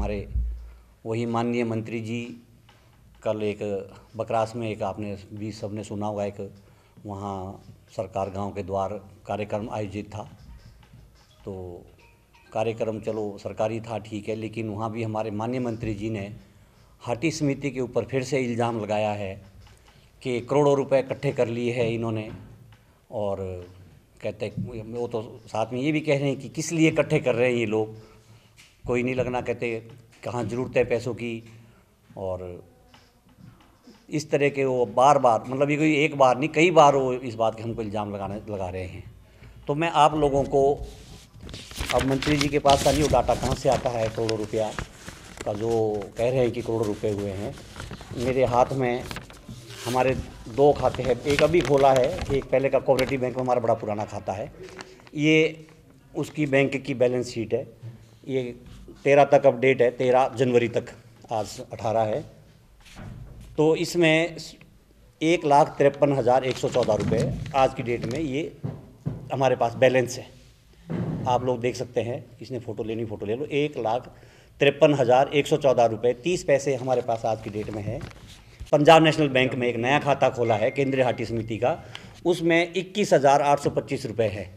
हमारे वही माननीय मंत्री जी कल एक बकरास में एक आपने भी सबने सुना होगा, एक वहाँ सरकार गांव के द्वार कार्यक्रम आयोजित था। तो कार्यक्रम चलो सरकारी था, ठीक है, लेकिन वहाँ भी हमारे माननीय मंत्री जी ने हाटी समिति के ऊपर फिर से इल्ज़ाम लगाया है कि करोड़ों रुपए इकट्ठे कर लिए हैं इन्होंने। और कहते वो तो साथ में ये भी कह रहे हैं कि किस लिए इकट्ठे कर रहे हैं ये लोग, कोई नहीं लगना, कहते कहाँ ज़रूरत है पैसों की। और इस तरह के वो बार बार, मतलब ये कोई एक बार नहीं कई बार वो इस बात के हमको इल्ज़ाम लगा रहे हैं। तो मैं आप लोगों को, अब मंत्री जी के पास का नहीं वो डाटा कहाँ से आता है करोड़ों रुपया का, जो कह रहे हैं कि करोड़ों रुपए हुए हैं। मेरे हाथ में हमारे 2 खाते हैं, एक अभी खोला है, एक पहले का कोऑपरेटिव बैंक में हमारा बड़ा पुराना खाता है। ये उसकी बैंक की बैलेंस शीट है, ये 13 तक अपडेट है, 13 जनवरी तक, आज 18 है। तो इसमें 1,53,114 रुपये आज की डेट में ये हमारे पास बैलेंस है। आप लोग देख सकते हैं, किसने फ़ोटो लेनी फ़ोटो ले लो। 1,53,114 रुपये 30 पैसे हमारे पास आज की डेट में है। पंजाब नेशनल बैंक में एक नया खाता खोला है केंद्रीय हाटी समिति का, उसमें 21,825 रुपये है।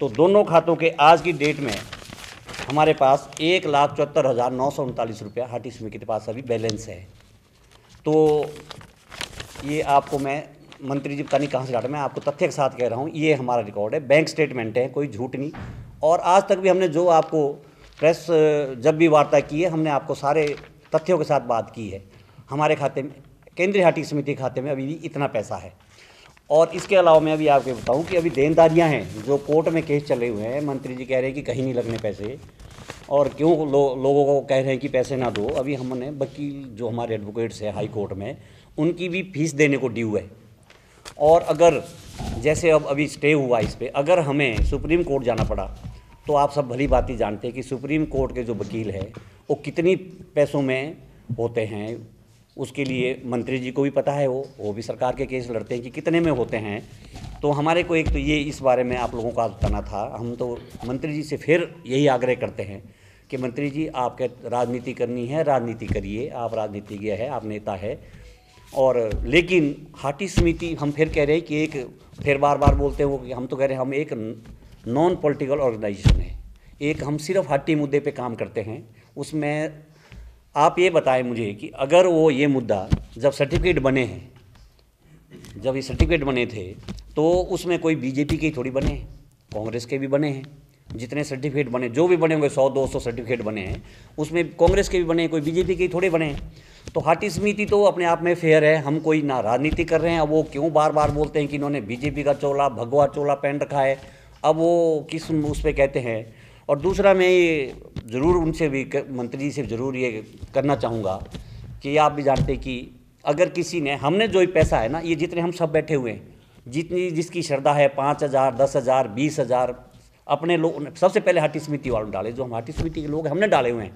तो दोनों खातों के आज की डेट में हमारे पास 1,74,939 रुपया हाटी समिति के पास अभी बैलेंस है। तो ये आपको मैं, मंत्री जी पता नहीं कहाँ से डाटा, मैं आपको तथ्य के साथ कह रहा हूँ, ये हमारा रिकॉर्ड है, बैंक स्टेटमेंट है, कोई झूठ नहीं। और आज तक भी हमने जो आपको प्रेस जब भी वार्ता की है, हमने आपको सारे तथ्यों के साथ बात की है। हमारे खाते में, केंद्रीय हाटी समिति खाते में अभी भी इतना पैसा है। और इसके अलावा मैं अभी आपको बताऊं कि अभी देनदारियां हैं जो कोर्ट में केस चले हुए हैं। मंत्री जी कह रहे हैं कि कहीं नहीं लगने पैसे, और क्यों लोगों को कह रहे हैं कि पैसे ना दो। अभी हमने वकील जो हमारे एडवोकेट्स हैं हाई कोर्ट में, उनकी भी फीस देने को ड्यू है। और अगर जैसे अब अभी स्टे हुआ इस पर, अगर हमें सुप्रीम कोर्ट जाना पड़ा तो आप सब भली बात ही जानते हैं कि सुप्रीम कोर्ट के जो वकील है वो कितनी पैसों में होते हैं, उसके लिए मंत्री जी को भी पता है, वो भी सरकार के केस लड़ते हैं कि कितने में होते हैं। तो हमारे को एक तो ये इस बारे में आप लोगों का बताना था। हम तो मंत्री जी से फिर यही आग्रह करते हैं कि मंत्री जी आपके राजनीति करनी है, राजनीति करिए, आप राजनीतिज्ञ है, आप नेता है। और लेकिन हाटी समिति, हम फिर कह रहे हैं कि एक, फिर बार बार बोलते हैं वो कि हम तो कह रहे हैं हम एक नॉन पॉलिटिकल ऑर्गेनाइजेशन है, एक हम सिर्फ हाटी मुद्दे पे काम करते हैं। उसमें आप ये बताएं मुझे कि अगर वो ये मुद्दा जब सर्टिफिकेट बने हैं, जब ये सर्टिफिकेट बने थे तो उसमें कोई बीजेपी के थोड़ी बने हैं, कांग्रेस के भी बने हैं। जितने सर्टिफिकेट बने, जो भी बने होंगे 100-200 सर्टिफिकेट बने हैं, उसमें कांग्रेस के भी बने हैं, कोई बीजेपी के थोड़े बने हैं। तो हाटी समिति तो अपने आप में फेयर है, हम कोई ना राजनीति कर रहे हैं। अब वो क्यों बार बार बोलते हैं कि इन्होंने बीजेपी का चोला, भगवा चोला पहन रखा है, अब वो किस उस पर कहते हैं। और दूसरा मैं ये ज़रूर उनसे भी, मंत्री जी से ज़रूर ये करना चाहूँगा कि आप भी जानते हैं कि अगर किसी ने, हमने जो पैसा है ना, ये जितने हम सब बैठे हुए हैं, जितनी जिसकी श्रद्धा है 5,000, 10,000, 20,000 अपने लोग सबसे पहले हाटी समिति वालों ने डाले, जो हम हाटी समिति के लोग हमने डाले हुए हैं।